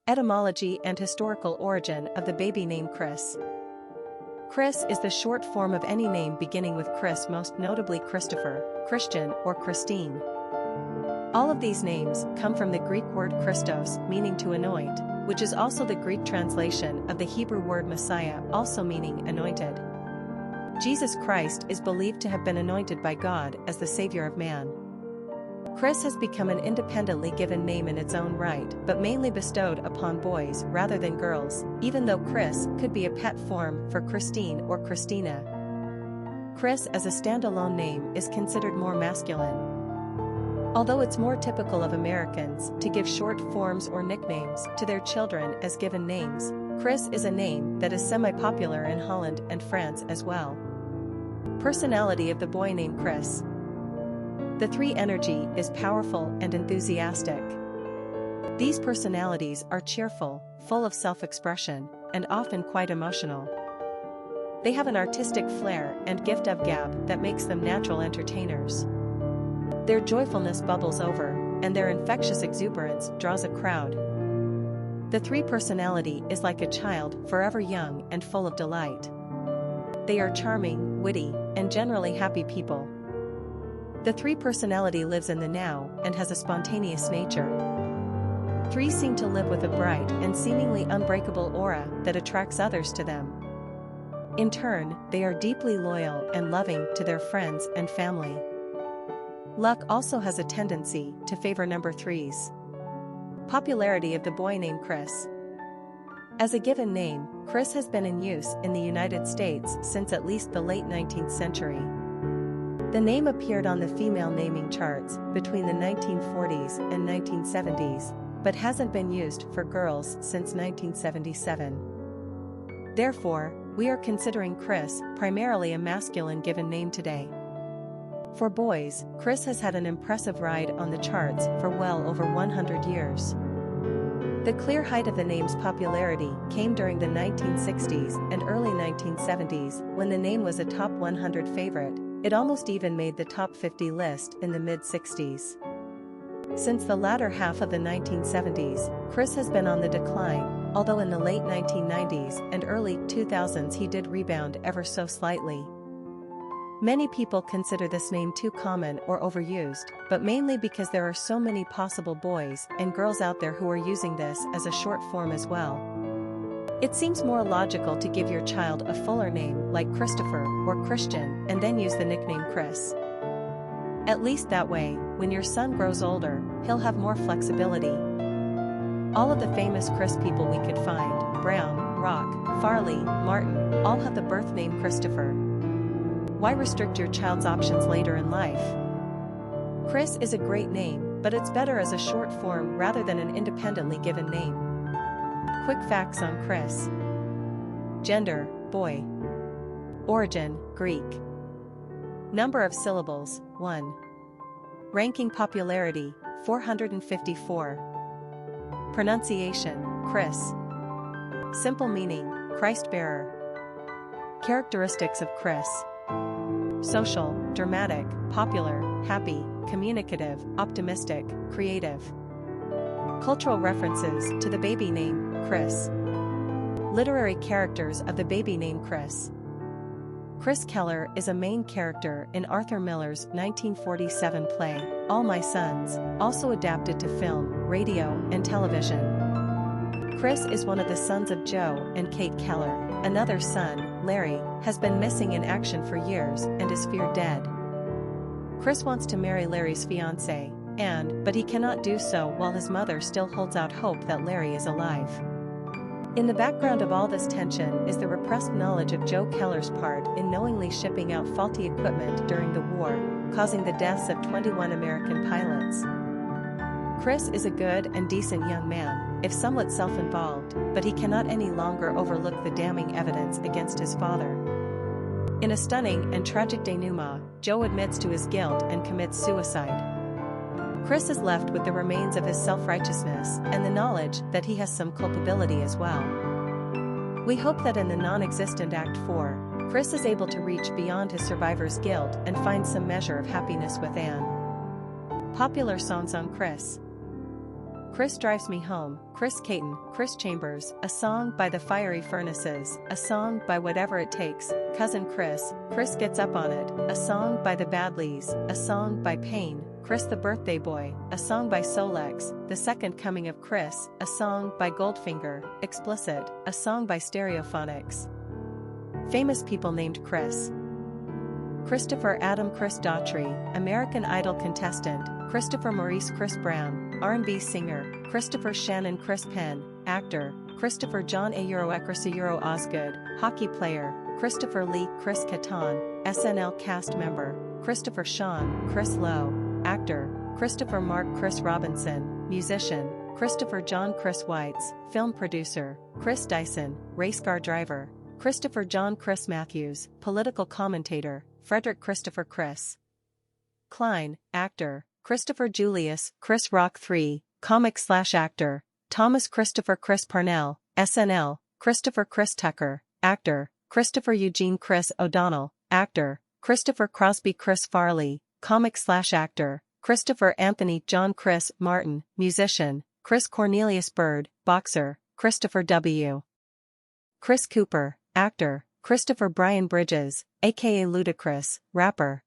Etymology and historical origin of the baby name Chris. Chris is the short form of any name beginning with Chris, most notably Christopher, Christian, or Christine. All of these names come from the Greek word christos, meaning to anoint, which is also the Greek translation of the Hebrew word Messiah, also meaning anointed. Jesus Christ is believed to have been anointed by God as the Savior of man. Chris has become an independently given name in its own right, but mainly bestowed upon boys rather than girls, even though Chris could be a pet form for Christine or Christina. Chris as a standalone name is considered more masculine. Although it's more typical of Americans to give short forms or nicknames to their children as given names, Chris is a name that is semi-popular in Holland and France as well. Personality of the boy named Chris. The three energy is powerful and enthusiastic. These personalities are cheerful, full of self-expression, and often quite emotional. They have an artistic flair and gift of gab that makes them natural entertainers. Their joyfulness bubbles over, and their infectious exuberance draws a crowd. The three personality is like a child, forever young and full of delight. They are charming, witty, and generally happy people. The three personality lives in the now and has a spontaneous nature. Three seem to live with a bright and seemingly unbreakable aura that attracts others to them. In turn, they are deeply loyal and loving to their friends and family. Luck also has a tendency to favor number threes. Popularity of the boy named Chris. As a given name, Chris has been in use in the United States since at least the late 19th century. The name appeared on the female naming charts between the 1940s and 1970s, but hasn't been used for girls since 1977. Therefore, we are considering Chris primarily a masculine given name today. For boys, Chris has had an impressive ride on the charts for well over 100 years. The clear height of the name's popularity came during the 1960s and early 1970s when the name was a top 100 favorite. It almost even made the top 50 list in the mid-60s. Since the latter half of the 1970s, Chris has been on the decline, although in the late 1990s and early 2000s he did rebound ever so slightly. Many people consider this name too common or overused, but mainly because there are so many possible boys and girls out there who are using this as a short form as well. It seems more logical to give your child a fuller name like Christopher or Christian and then use the nickname Chris. At least that way, when your son grows older, he'll have more flexibility. All of the famous Chris people we could find, Brown, Rock, Farley, Martin, all have the birth name Christopher. Why restrict your child's options later in life? Chris is a great name, but it's better as a short form rather than an independently given name. Quick facts on Chris. Gender, boy. Origin, Greek. Number of syllables, 1. Ranking popularity, 454. Pronunciation, Chris. Simple meaning, Christ-bearer. Characteristics of Chris. Social, dramatic, popular, happy, communicative, optimistic, creative. Cultural references to the baby name, Chris. Literary characters of the baby name Chris. Chris Keller is a main character in Arthur Miller's 1947 play, All My Sons, also adapted to film, radio, and television. Chris is one of the sons of Joe and Kate Keller. Another son, Larry, has been missing in action for years and is feared dead. Chris wants to marry Larry's fiancée, but he cannot do so while his mother still holds out hope that Larry is alive. In the background of all this tension is the repressed knowledge of Joe Keller's part in knowingly shipping out faulty equipment during the war, causing the deaths of 21 American pilots. Chris is a good and decent young man, if somewhat self-involved, but he cannot any longer overlook the damning evidence against his father. In a stunning and tragic denouement, Joe admits to his guilt and commits suicide. Chris is left with the remains of his self-righteousness and the knowledge that he has some culpability as well. We hope that in the non-existent Act 4, Chris is able to reach beyond his survivor's guilt and find some measure of happiness with Anne. Popular songs on Chris. Chris Drives Me Home, Chris Caton, Chris Chambers, A Song by the Fiery Furnaces, A Song by Whatever It Takes, Cousin Chris, Chris Gets Up on It, A Song by the Badleys, A Song by Payne, Chris the Birthday Boy, A Song by Solex, The Second Coming of Chris, A Song by Goldfinger, Explicit, A Song by Stereophonics. Famous people named Chris. Christopher Adam Chris Daughtry, American Idol contestant, Christopher Maurice Chris Brown, R&B singer, Christopher Shannon Chris Penn, actor, Christopher John Euro Osgood, hockey player, Christopher Lee Chris Catan, SNL cast member, Christopher Sean Chris Lowe, actor, Christopher Mark Chris Robinson, musician, Christopher John Chris Weitz, film producer, Chris Dyson, race car driver, Christopher John Chris Matthews, political commentator, Frederick Christopher Chris Klein, actor, Christopher Julius Chris Rock 3, comic/actor, Thomas Christopher Chris Parnell, SNL, Christopher Chris Tucker, actor, Christopher Eugene Chris O'Donnell, actor, Christopher Crosby Chris Farley, comic/actor, Christopher Anthony John Chris Martin, musician, Chris Cornelius Bird, boxer, Christopher W. Chris Cooper, actor, Christopher Brian Bridges, aka Ludacris, rapper,